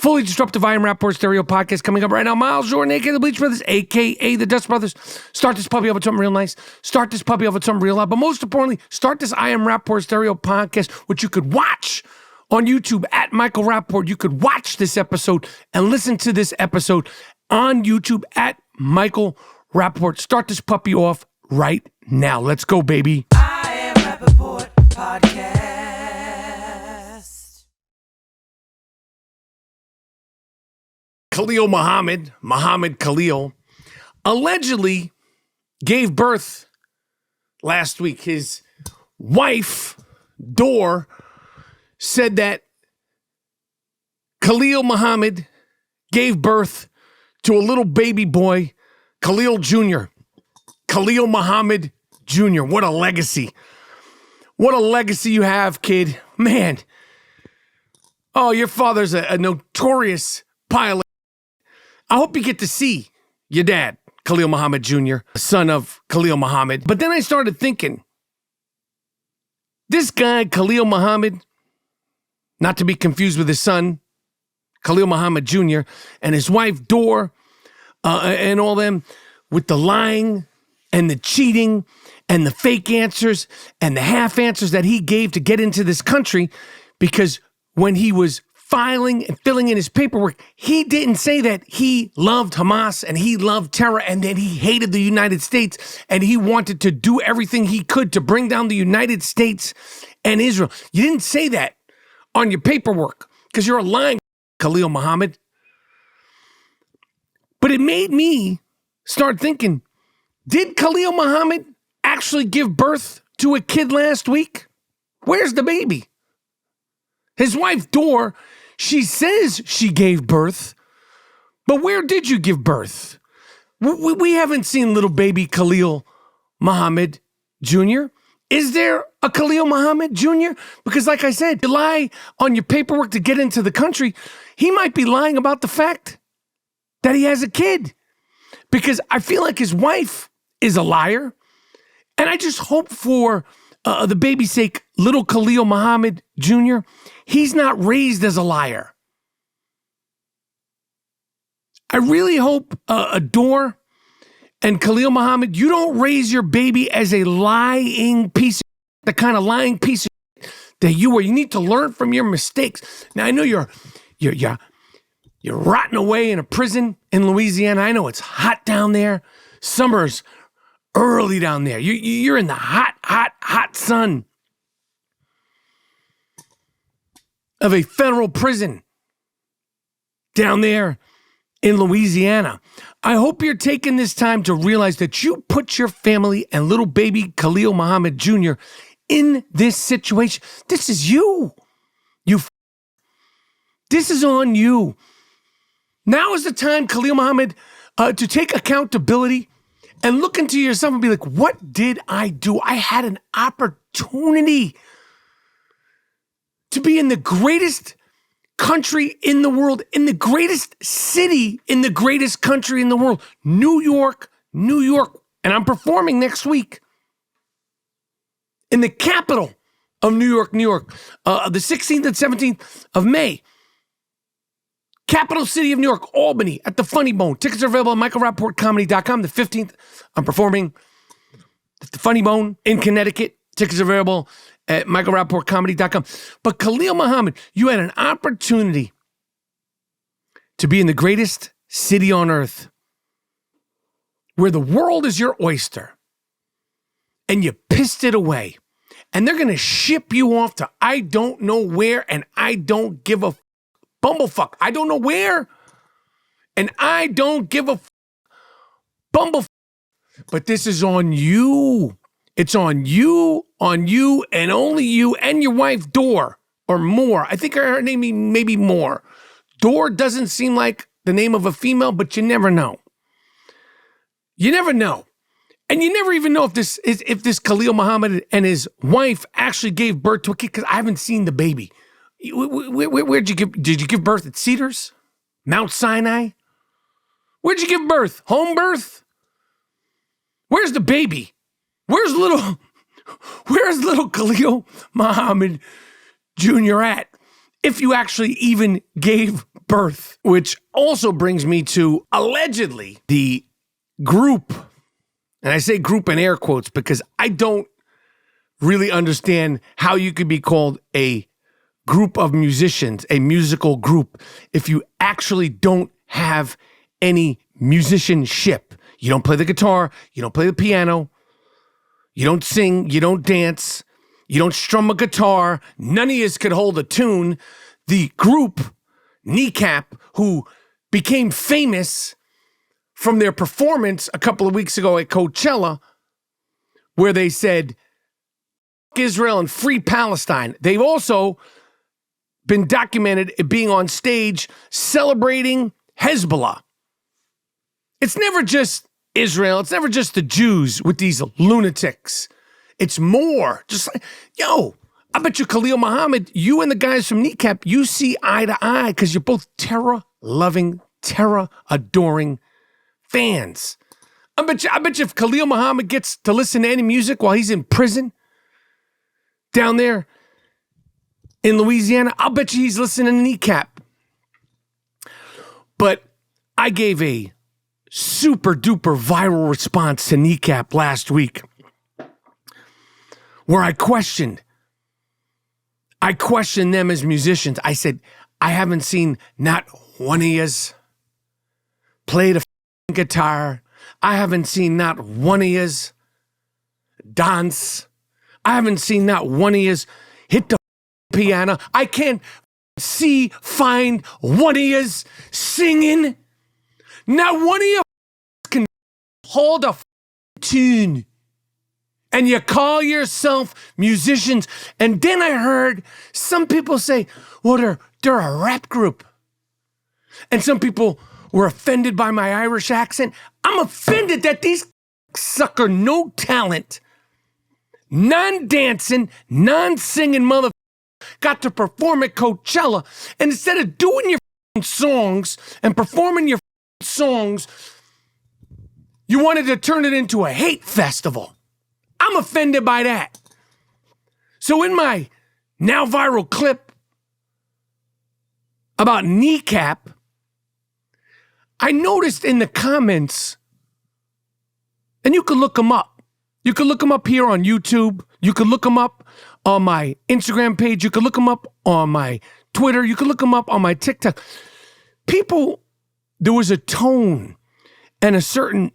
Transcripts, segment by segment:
Fully disruptive I Am Rapaport stereo podcast coming up right now. Miles Jordan, a.k.a. the Bleach Brothers, a.k.a. the Dust Brothers. Start this puppy off with something real nice. Start this puppy off with something real loud. But most importantly, start this I Am Rapaport stereo podcast, which you could watch on YouTube at Michael Rapaport. You could watch this episode and listen to this episode on YouTube at Michael Rapaport. Start this puppy off right now. Let's go, baby. I Am Rapaport podcast. Khalil Muhammad Khalil, allegedly gave birth last week. His wife, Dor, said that Khalil Muhammad gave birth to a little baby boy, Khalil Jr. Khalil Muhammad Jr. What a legacy. What a legacy you have, kid. Man. Oh, your father's a notorious pilot. I hope you get to see your dad, Khalil Muhammad Jr., son of Khalil Muhammad. But then I started thinking, this guy, Khalil Muhammad, not to be confused with his son, Khalil Muhammad Jr., and his wife, Dor, and all them, with the lying and the cheating and the fake answers and the half answers that he gave to get into this country, because when he was filing and filling in his paperwork, he didn't say that he loved Hamas and he loved terror and that he hated the United States and he wanted to do everything he could to bring down the United States and Israel. You didn't say that on your paperwork because you're a lying Khalil Muhammad. But it made me start thinking, did Khalil Muhammad actually give birth to a kid last week? Where's the baby? His wife, Dor, she says she gave birth, but where did you give birth? We haven't seen little baby Khalil Muhammad Jr. Is there a Khalil Muhammad Jr.? Because like I said, you lie on your paperwork to get into the country. He might be lying about the fact that he has a kid, because I feel like his wife is a liar. And I just hope for the baby's sake, little Khalil Muhammad Jr., he's not raised as a liar. I really hope Dor and Khalil Muhammad, you don't raise your baby as a lying piece of shit, the kind of lying piece of shit that you were. You need to learn from your mistakes. Now, I know you're rotting away in a prison in Louisiana. I know it's hot down there. Summer's early down there. You're in the hot sun of a federal prison down there in Louisiana. I hope you're taking this time to realize that you put your family and little baby Khalil Muhammad Jr. in this situation. This is you. This is on you. Now is the time, Khalil Muhammad, to take accountability and look into yourself and be like, what did I do? I had an opportunity to be in the greatest country in the world, in the greatest city in the greatest country in the world, New York. And I'm performing next week in the capital of New York, the 16th and 17th of May. Capital city of New York, Albany, at the Funny Bone. Tickets are available at michaelrapaportcomedy.com. The 15th, I'm performing at the Funny Bone in Connecticut. Tickets are available at michaelrapaportcomedy.com. But Khalil Muhammad, you had an opportunity to be in the greatest city on earth, where the world is your oyster, and you pissed it away. And they're going to ship you off to I don't know where, and I don't give a bumblefuck. I don't know where, and I don't give a bumblefuck. But this is on you. It's on you, and only you and your wife, Dor, or Moore. I think her name may be Moore. Dor doesn't seem like the name of a female, but you never know. You never know. And you never even know if this Khalil Muhammad and his wife actually gave birth to a kid, because I haven't seen the baby. Where'd you did you give birth at Cedars? Mount Sinai? Where'd you give birth? Home birth? Where's the baby? Where's little Khalil Muhammad Jr. at? if you actually even gave birth. Which also brings me to allegedly the group, and I say group in air quotes because I don't really understand how you could be called a group of musicians, a musical group, if you actually don't have any musicianship. You don't play the guitar, you don't play the piano, you don't sing, you don't dance, you don't strum a guitar, none of you could hold a tune. The group, Kneecap, who became famous from their performance a couple of weeks ago at Coachella, where they said, Israel and free Palestine. They've also been documented being on stage celebrating Hezbollah. It's never just Israel. It's never just the Jews with these lunatics. It's more. Just like, yo, I bet you Khalil Muhammad, you and the guys from Kneecap, you see eye to eye because you're both terror-loving, terror-adoring fans. I bet you if Khalil Muhammad gets to listen to any music while he's in prison down there in Louisiana, I'll bet you he's listening to Kneecap. But I gave a super duper viral response to Kneecap last week where I questioned them as musicians. I said, I haven't seen not one of yous play the guitar. I haven't seen not one of yous dance. I haven't seen not one of yous hit the piano. I can't find one of yous singing. Not one of you can hold a tune. And you call yourself musicians. And then I heard some people say, well, they're a rap group. And some people were offended by my Irish accent. I'm offended that these sucker no talent, non-dancing, non-singing mother got to perform at Coachella. And instead of doing your songs and performing your songs, you wanted to turn it into a hate festival. I'm offended by that. So in my now viral clip about Kneecap, I noticed in the comments, and you can look them up. You can look them up here on YouTube. You can look them up on my Instagram page. You can look them up on my Twitter. You can look them up on my TikTok. People, there was a tone and a certain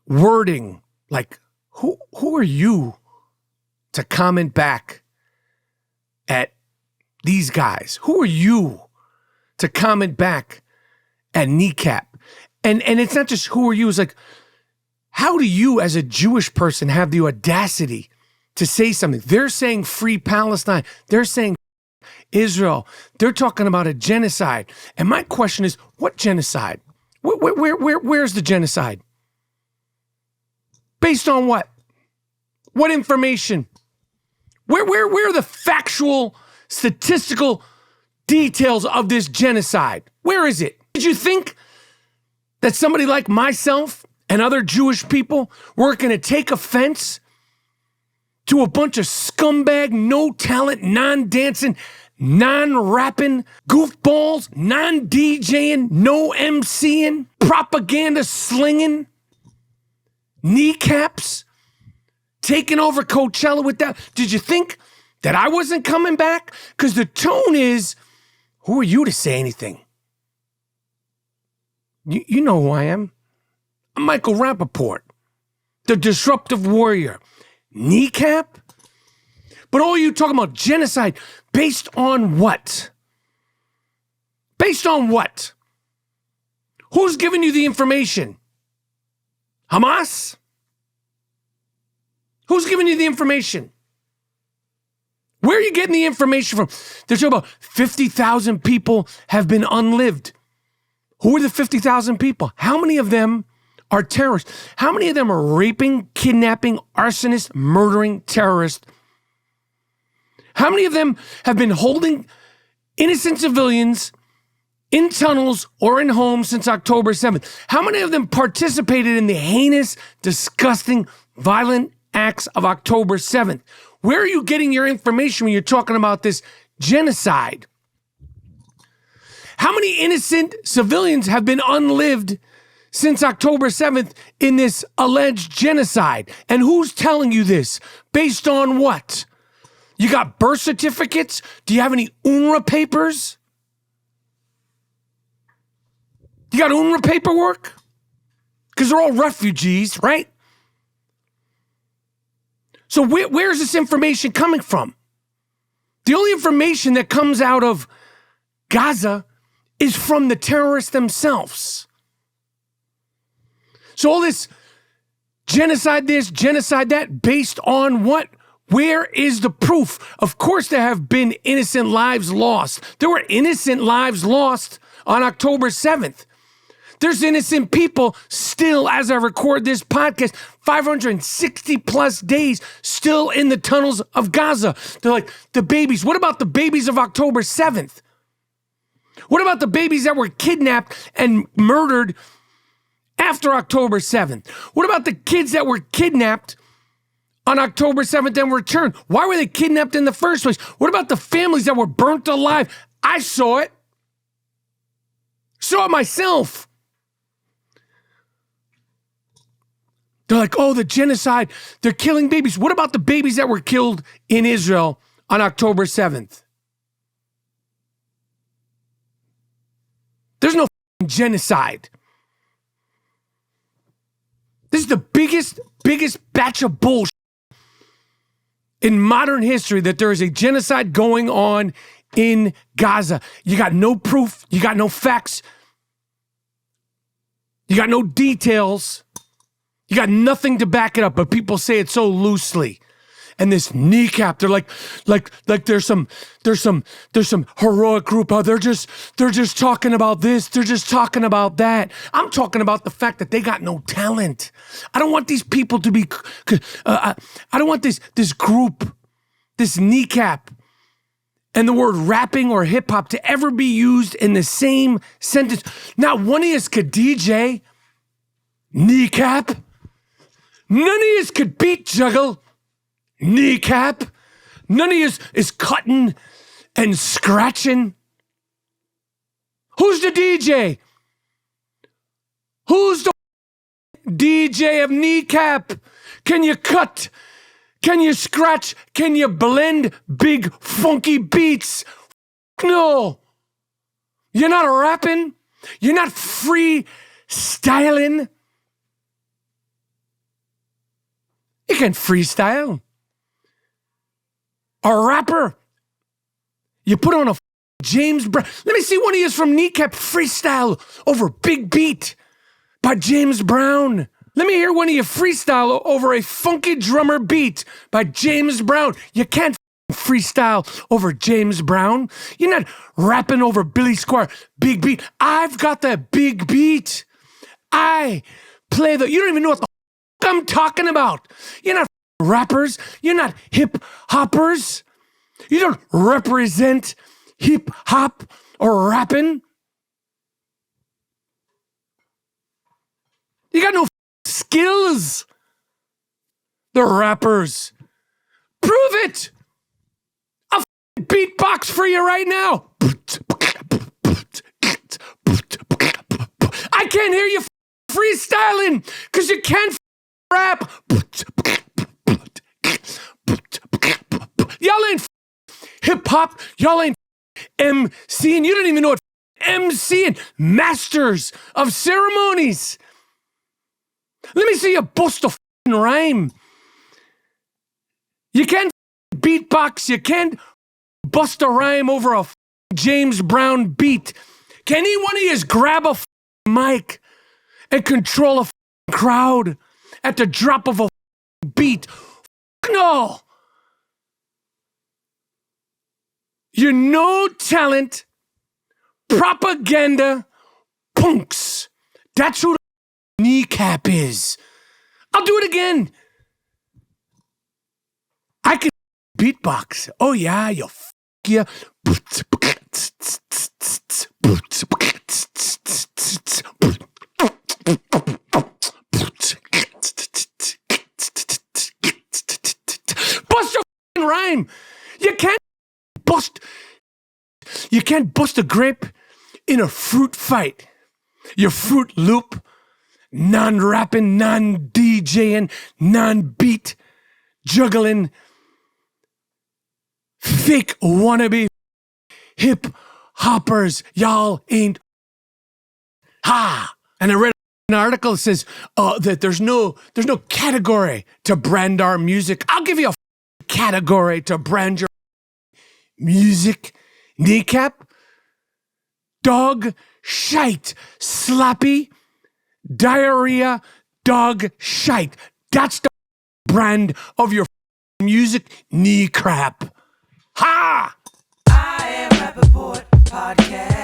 wording, like, who are you to comment back at these guys? Who are you to comment back at Kneecap? And it's not just who are you, it's like, how do you as a Jewish person have the audacity to say something? They're saying free Palestine. They're saying Israel. They're talking about a genocide. And my question is, what genocide? Where's the genocide? Based on what? What information? Where are the factual, statistical details of this genocide? Where is it? Did you think that somebody like myself and other Jewish people were going to take offense to a bunch of scumbag, no talent, non-dancing, non-rapping goofballs, non-DJing, no MCing, propaganda slinging, Kneecaps, taking over Coachella with that? Did you think that I wasn't coming back? Because the tone is, who are you to say anything? You know who I am. I'm Michael Rapaport, the disruptive warrior. Kneecap? But all you talking about genocide, based on what? Based on what? Who's giving you the information? Hamas? Who's giving you the information? Where are you getting the information from? They're talking about 50,000 people have been unlived. Who are the 50,000 people? How many of them are terrorists? How many of them are raping, kidnapping, arsonists, murdering terrorists? How many of them have been holding innocent civilians in tunnels or in homes since October 7th? How many of them participated in the heinous, disgusting, violent acts of October 7th? Where are you getting your information when you're talking about this genocide? How many innocent civilians have been unlived since October 7th in this alleged genocide? And who's telling you this? Based on what? You got birth certificates? Do you have any UNRWA papers? You got UNRWA paperwork? Because they're all refugees, right? So where's this information coming from? The only information that comes out of Gaza is from the terrorists themselves. So all this genocide this, genocide that, based on what? Where is the proof? Of course there have been innocent lives lost. There were innocent lives lost on October 7th. There's innocent people still, as I record this podcast, 560 plus days still in the tunnels of Gaza. They're like, the babies. What about the babies of October 7th? What about the babies that were kidnapped and murdered after October 7th? What about the kids that were kidnapped on October 7th and returned? Why were they kidnapped in the first place? What about the families that were burnt alive? I saw it. Saw it myself. They're like, oh, the genocide, they're killing babies. What about the babies that were killed in Israel on October 7th? There's no genocide. This is the biggest batch of bullshit in modern history, that there is a genocide going on in Gaza. You got no proof. You got no facts. You got no details. You got nothing to back it up, but people say it so loosely. And this Kneecap, they're like there's some heroic group. Oh, they're just talking about this. They're just talking about that. I'm talking about the fact that they got no talent. I don't want these people to be. I don't want this group, this Kneecap, and the word rapping or hip hop to ever be used in the same sentence. Not one of us could DJ. Kneecap. None of us could beat juggle. Kneecap. None of us is cutting and scratching. Who's the DJ? Who's the DJ of Kneecap? Can you cut? Can you scratch? Can you blend big funky beats? No. You're not rapping. You're not freestyling. You can freestyle. A rapper. You put on a James Brown. Let me see one of you from Kneecap freestyle over Big Beat by James Brown. Let me hear one of you freestyle over a funky drummer beat by James Brown. You can't freestyle over James Brown. You're not rapping over Billy Squire. Big Beat. I've got that big beat. I play the. You don't even know what the I'm talking about. You're not rappers. You're not hip hoppers. You don't represent hip hop or rapping. You got no skills. The rappers. Prove it. I'll beatbox for you right now. I can't hear you freestyling because you can't rap. Y'all ain't hip hop. Y'all ain't MCing. You don't even know what MCing. Masters of ceremonies. Let me see you bust a rhyme. You can't beatbox. You can't bust a rhyme over a James Brown beat. Can any one of you grab a mic and control a crowd at the drop of a beat? No. You're no talent, propaganda, punks. That's who the Kneecap is. I'll do it again. I can beatbox. Oh yeah, you yeah. Bust your rhyme. You can't bust a grape. in a fruit fight. Your Fruit Loop, non-rapping, non-DJing, non-beat, juggling, fake wannabe hip hoppers. Y'all ain't ha. And I read an article that says that there's no category to brand our music. I'll give you a category to brand your music. Kneecap, dog shite, sloppy, diarrhea, dog shite. That's the brand of your music. Kneecap. Ha! I am Rapaport Podcast.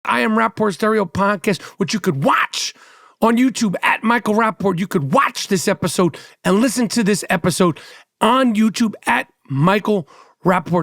I am Rapaport Stereo Podcast, which you could watch on YouTube at Michael Rapaport. You could watch this episode and listen to this episode on YouTube at Michael Rapaport.